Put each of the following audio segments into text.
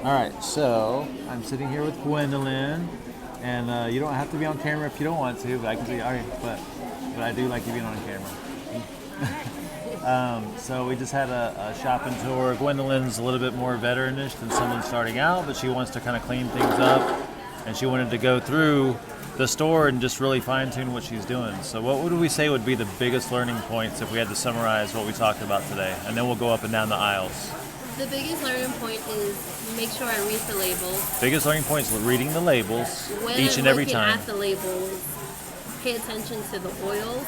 All right, so I'm sitting here with Gwendolyn, and you don't have to be on camera if you don't want to, but I can see. All right, but I do like you being on camera. So we just had a shopping tour. Gwendolyn's a little bit more veteranish than someone starting out, but she wants to kind of clean things up, and she wanted to go through the store and just really fine tune what she's doing. So what would we say would be the biggest learning points if we had to summarize what we talked about today? And then we'll go up and down the aisles. The biggest learning point is make sure I read the labels. Biggest learning point is reading the labels When each and I'm every looking time. at the labels, pay attention to the oils,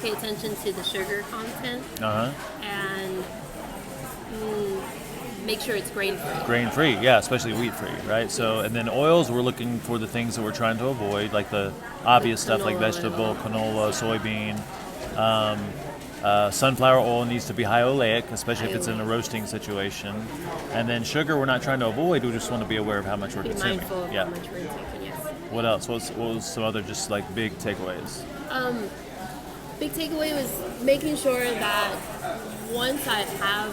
pay attention to the sugar content, and make sure it's grain-free. Grain free, yeah, especially wheat free, right? So, and then oils, we're looking for the things that we're trying to avoid, like the obvious stuff like Canola vegetable, oil. canola, soybean. Sunflower oil needs to be high oleic, especially if it's in a roasting situation. And then sugar, we're not trying to avoid, we just want to be aware of how much we're Be consuming. mindful of Yeah. how much we're taking, yes. What else? What was some other just like big takeaways? Big takeaway was making sure that once I have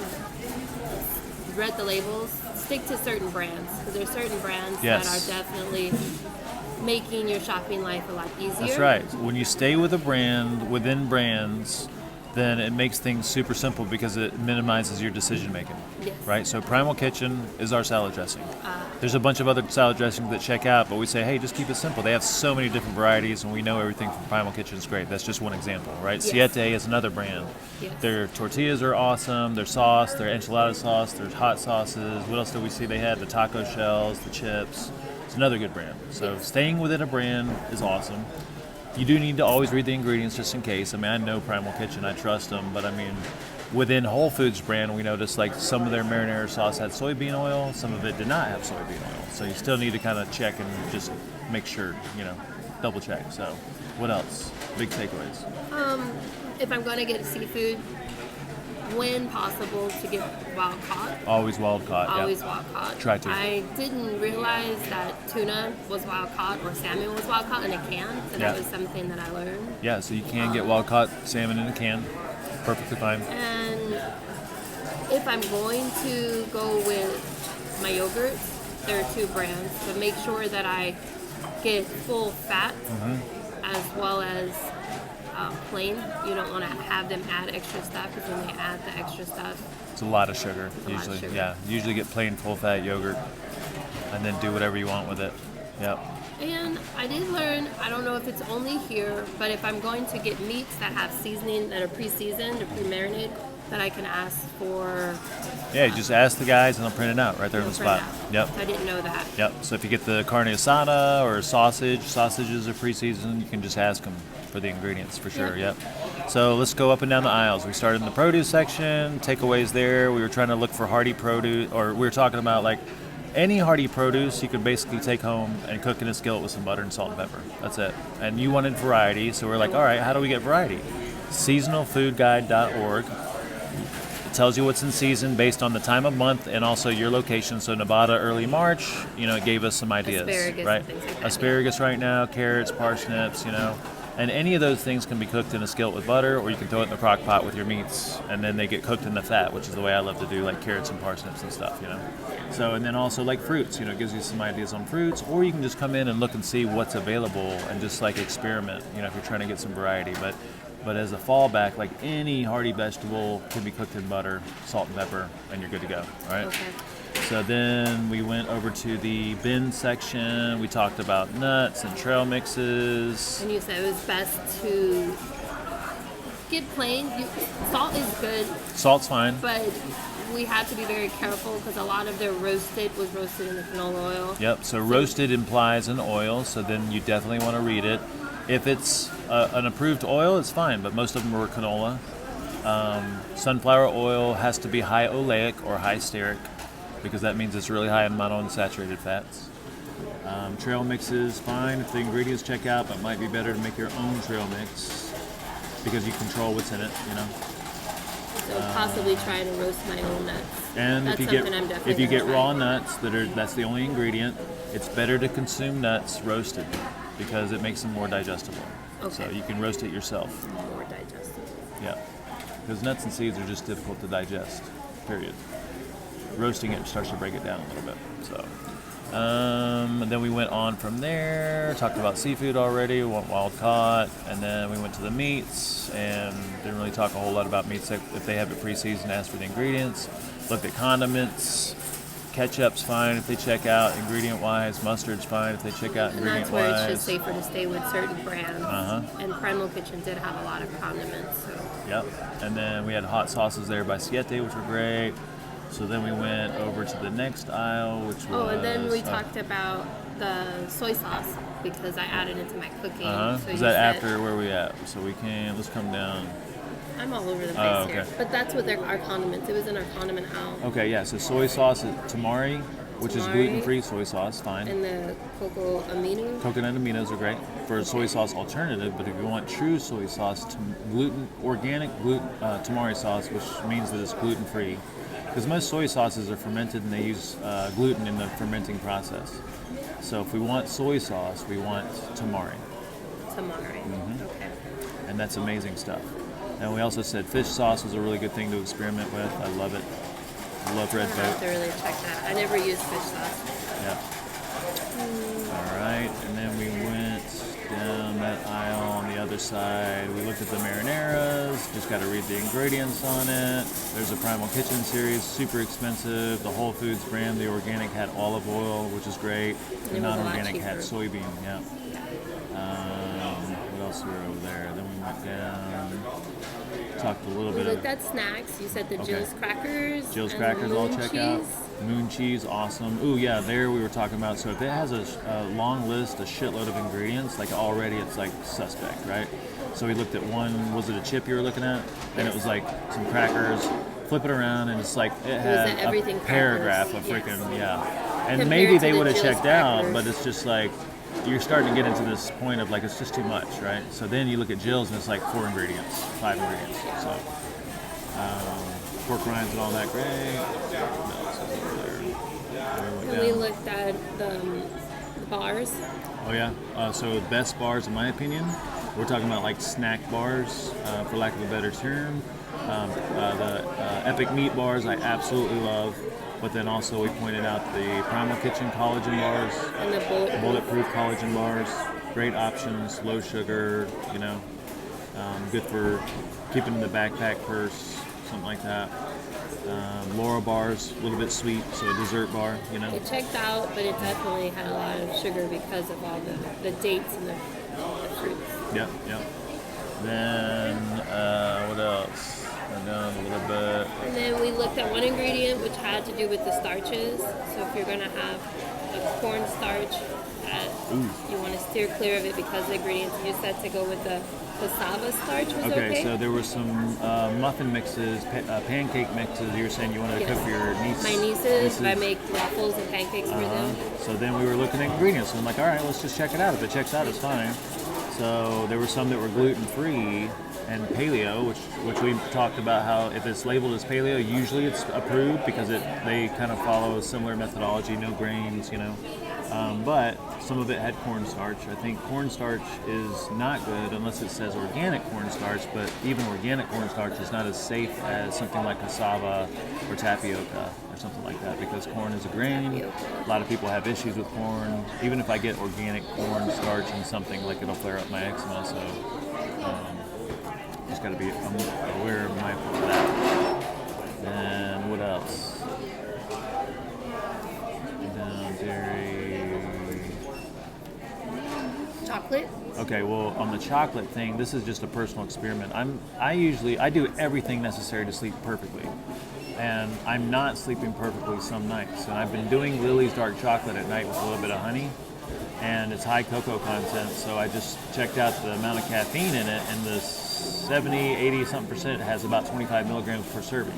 read the labels, stick to certain brands. Because there's certain brands Yes. that are definitely making your shopping life a lot easier. That's right. When you stay with a brand, within brands, then it makes things super simple because it minimizes your decision making. Yes. Right? So Primal Kitchen is our salad dressing. There's a bunch of other salad dressings that check out, but we say, hey, just keep it simple. They have so many different varieties, and we know everything from Primal Kitchen is great. That's just one example, right? Yes. Siete is another brand. Yes. Their tortillas are awesome. Their sauce, their enchilada sauce, their hot sauces. What else did we see? They had the taco shells, the chips. It's another good brand. So Yes. staying within a brand is awesome. You do need to always read the ingredients just in case. I mean, I know Primal Kitchen, I trust them, but I mean, within Whole Foods brand, we noticed like some of their marinara sauce had soybean oil, some of it did not have soybean oil. So you still need to kind of check and just make sure, double check. So, what else? Big takeaways. If I'm going to get seafood, when possible, to get wild caught. Always wild caught. Always Yeah. wild caught. Try to. I didn't realize that tuna was wild caught or salmon was wild caught in a can, so Yeah. that was something that I learned. Yeah. So you can get wild caught salmon in a can. Perfectly fine. And if I'm going to go with my yogurt, there are two brands, but make sure that I get full fat as well as plain. You don't want to have them add extra stuff because when they add the extra stuff, It's a lot of sugar. a lot of Usually, sugar. yeah. Usually get plain full fat yogurt, and then do whatever you want with it. Yep. and I did learn, I don't know if it's only here, but if I'm going to get meats that have seasoning, that are pre-seasoned or pre-marinated, that I can ask for. Yeah, you just ask the guys and they'll print it out right there on the spot. Yep. I didn't know that. Yep. So if you get the carne asada or sausages are pre-seasoned, you can just ask them for the ingredients for sure. Yeah. Yep. So let's go up and down the aisles. We started in the produce section, takeaways there. We were trying to look for hardy produce, or we were talking about like any hardy produce you could basically take home and cook in a skillet with some butter and salt and pepper. That's it. And you wanted variety, so we're like, all right, how do we get variety? Seasonalfoodguide.org. It tells you what's in season based on the time of month and also your location. So Nevada, early March, it gave us some ideas, Asparagus right? and things like that, Asparagus right now, carrots, parsnips, and any of those things can be cooked in a skillet with butter, or you can throw it in the crock pot with your meats, and then they get cooked in the fat, which is the way I love to do, like carrots and parsnips and stuff, So, and then also like fruits, it gives you some ideas on fruits, or you can just come in and look and see what's available and just like experiment, if you're trying to get some variety. But as a fallback, like any hardy vegetable can be cooked in butter, salt and pepper, and you're good to go, all right? Okay. So then we went over to the bin section. We talked about nuts and trail mixes. And you said it was best to get plain. Salt is good, Salt's fine. but we had to be very careful because a lot of their roasted was roasted in the canola oil. Yep, so roasted implies an oil, so then you definitely want to read it. If it's an approved oil, it's fine, but most of them were canola. Sunflower oil has to be high oleic or high steric, because that means it's really high in monounsaturated fats. Trail mixes, fine if the ingredients check out, but it might be better to make your own trail mix because you control what's in it, So possibly try to roast my own nuts. And That's if you something I'm get definitely gonna try. raw nuts that's the only ingredient, it's better to consume nuts roasted because it makes them more digestible. So Okay. you can roast it yourself. More digestible. Yeah. Because nuts and seeds are just difficult to digest. Period. roasting it starts to break it down a little bit. So. And then we went on from there, talked about seafood already, went wild caught, and then we went to the meats and didn't really talk a whole lot about meats. If they have it pre-seasoned, asked for the ingredients, looked at condiments. Ketchup's fine if they check out ingredient-wise. Mustard's fine if they check out ingredient-wise. And that's where it's just safer to stay with certain brands. And Primal Kitchen did have a lot of condiments. So. Yep. And then we had hot sauces there by Siete, which were great. So then we went over to the next aisle, which was... Oh, and then we talked about the soy sauce because I added it to my cooking. So is that after where we at? So we can... Let's come down. I'm all over the place here. But that's what our condiments. It was in our condiment aisle. Okay, yeah. So soy sauce is tamari, which is gluten-free soy sauce, fine. And the cocoa aminos. Coconut aminos are great for a soy sauce alternative, but if you want true soy sauce, organic tamari sauce, which means that it's gluten-free. Because most soy sauces are fermented and they use gluten in the fermenting process. So if we want soy sauce, we want tamari. Tamari, okay. And that's amazing stuff. And we also said fish sauce was a really good thing to experiment with. I love it. I love red boat. I have to really check that. I never used fish sauce. Yeah. All right, and then we went down that aisle on the other side. We looked at the marinaras. Just got to read the ingredients on it. There's a Primal Kitchen series, super expensive. The Whole Foods brand, the organic had olive oil, which is great. The non-organic had soybean. Yeah. What else were over there? Then we went down. Talked a little bit. We looked at snacks. You said the Jill's crackers. Jill's crackers, I'll check out. Moon cheese, awesome. Ooh, yeah, there we were talking about. So if it has a long list, a shitload of ingredients, like already it's like suspect, right? So we looked at one. Was it a chip you were looking at? And it was like some crackers. Flip it around, and it's like it had a paragraph of freaking And compared maybe they the would have checked crackers. out, but it's just like. You're starting to get into this point of like it's just too much, right? So then you look at Jill's and it's like 5 ingredients. So pork rinds and all that, great. What else is over there? And we looked at the bars. Oh yeah. So the best bars, in my opinion, we're talking about like snack bars, for lack of a better term. The Epic Meat bars I absolutely love. But then also we pointed out the Primal Kitchen collagen bars, and the bulletproof collagen bars, great options, low sugar, good for keeping in the backpack purse, something like that. Laura bars, a little bit sweet, so a dessert bar, It checked out, but it definitely had a lot of sugar because of all the dates and the fruits. Yep. Then, what else? Down a little bit. And then we looked at one ingredient which had to do with the starches. So if you're going to have a cornstarch, you want to steer clear of it because the ingredients you said to go with the cassava starch was okay. Okay, so there were some muffin mixes, pancake mixes. You were saying you wanted to cook for your nieces. My nieces. I make waffles and pancakes for them. So then we were looking at ingredients. So I'm like, all right, let's just check it out. If it checks out, it's fine. So there were some that were gluten-free and paleo, which we talked about how if it's labeled as paleo, usually it's approved because they kind of follow a similar methodology, no grains, but some of it had cornstarch. I think cornstarch is not good unless it says organic cornstarch, but even organic cornstarch is not as safe as something like cassava or tapioca or something like that because corn is a grain. A lot of people have issues with corn. Even if I get organic cornstarch in something, like it'll flare up my eczema, so just got to be aware and mindful of that. And what else? Dairy. Chocolate? Okay, well, on the chocolate thing, this is just a personal experiment. I do everything necessary to sleep perfectly. And I'm not sleeping perfectly some nights. And I've been doing Lily's dark chocolate at night with a little bit of honey. And it's high cocoa content, so I just checked out the amount of caffeine in it, and the 70, 80 something percent has about 25 milligrams per serving.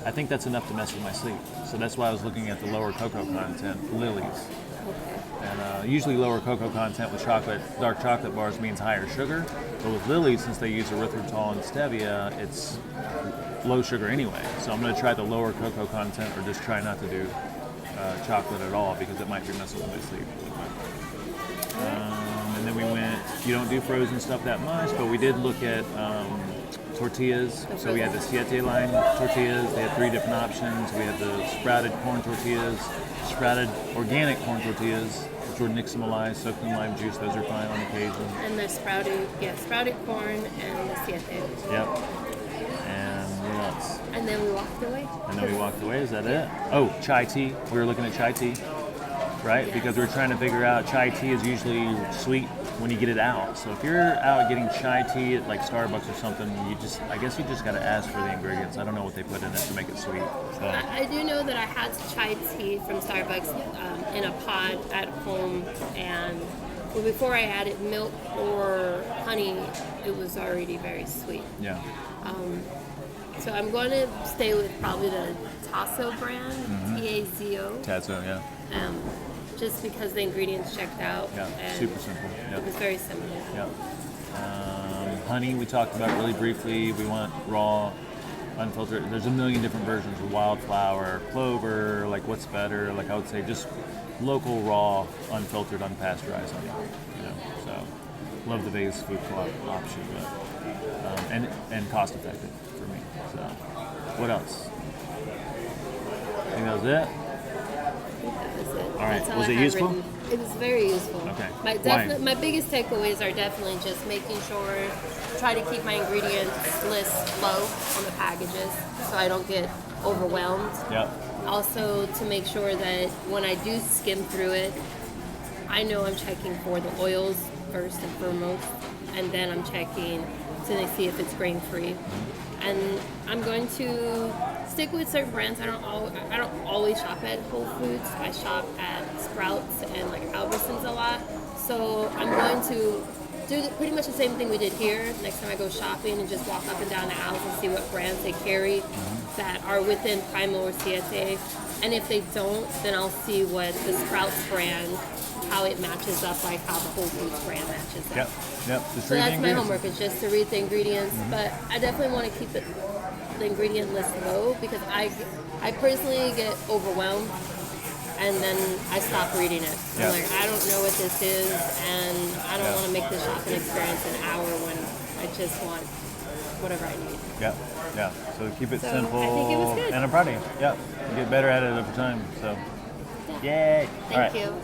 I think that's enough to mess with my sleep. So that's why I was looking at the lower cocoa content, Lily's. Okay. And usually lower cocoa content with dark chocolate bars means higher sugar. But with Lily's, since they use erythritol and stevia, it's low sugar anyway. So I'm going to try the lower cocoa content or just try not to do chocolate at all because it might be messing with my sleep. And then we went, you don't do frozen stuff that much, but we did look at tortillas. So we had the Siete line tortillas. They had 3 different options. We had the sprouted corn tortillas, sprouted organic corn tortillas, which were nixtamalized, soaked in lime juice. Those are fine on occasion. And the sprouted corn and the siete. Yep. And what else? And then we walked away. And then we walked away. Is that it? Oh, chai tea. We were looking at chai tea, right? Yeah. Because we were trying to figure out chai tea is usually sweet when you get it out. So if you're out getting chai tea at like Starbucks or something, I guess you just got to ask for the ingredients. I don't know what they put in it to make it sweet. So. I do know that I had chai tea from Starbucks in a pod at home, and before I added milk or honey, it was already very sweet. Yeah. So I'm going to stay with probably the Tazo brand, T-A-Z-O. Tazo, yeah. Just because the ingredients checked out. Yeah, and super simple. Yeah. It was very similar. Yeah. Honey, we talked about really briefly. We want raw, unfiltered. There's a million different versions of wildflower, clover, like what's better. Like I would say just local, raw, unfiltered, unpasteurized honey. You know, so love the Vegas Food Co-op option, but, and cost effective for me. So what else? I think that was it. That was it. All right. That's all Was I it had useful? written. It was very useful. Okay. My biggest takeaways are definitely just making sure, try to keep my ingredients list low on the packages so I don't get overwhelmed. Yep. Also to make sure that when I do skim through it, I know I'm checking for the oils first and foremost, and then I'm checking to see if it's grain free. And I'm going to stick with certain brands. I don't always shop at Whole Foods. I shop at Sprouts and like Albertsons a lot. So I'm going to do pretty much the same thing we did here. Next time I go shopping and just walk up and down the aisles and see what brands they carry that are within Primo or Siete. And if they don't, then I'll see what the Sprouts brand, how it matches up, like how the Whole Foods brand matches up. Yep. Just So read the that's my ingredients. homework, is just to read the ingredients. But I definitely want to keep the ingredient list low because I personally get overwhelmed and then I stop reading it. Yeah. I'm like, I don't know what this is, and I don't want to make the shopping experience an hour when I just want whatever I need. Yeah. So keep it So, simple. I think it was good. And I'm proud of you. Yeah. You get better at it over time. So, yay. Thank All right. you.